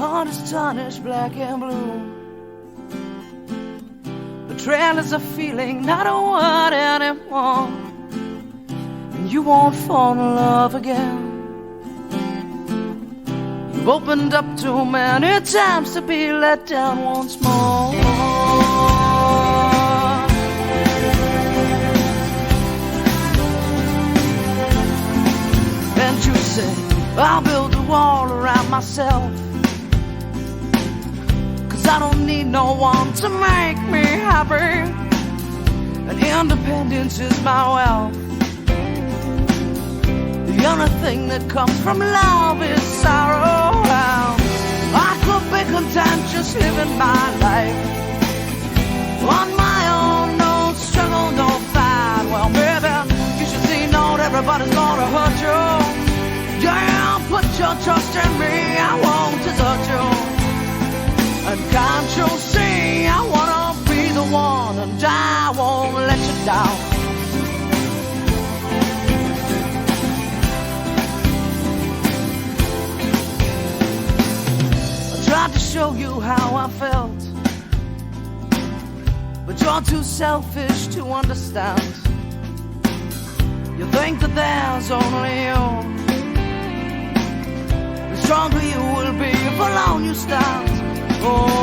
heart is tarnished black and blue. Betrayal is a feeling, not a word anymore. And you won't fall in love again. You've opened up too many times to be let down once more. And you say, I'll build a wall around myself, 'cause I don't need no one to make me happy, and independence is my wealth. The only thing that comes from love is sorrow. I could be content just living my life on my own, no struggle, no fight. Well, baby, you should see not everybody's gonna hurt you. Yeah, put your trust in me, I won't desert you. And can't you see, I wanna be the one, and I won't let you down. I tried to show you how I felt, but you're too selfish to understand. You think that there's only you. The stronger you will be if alone you stand. Oh,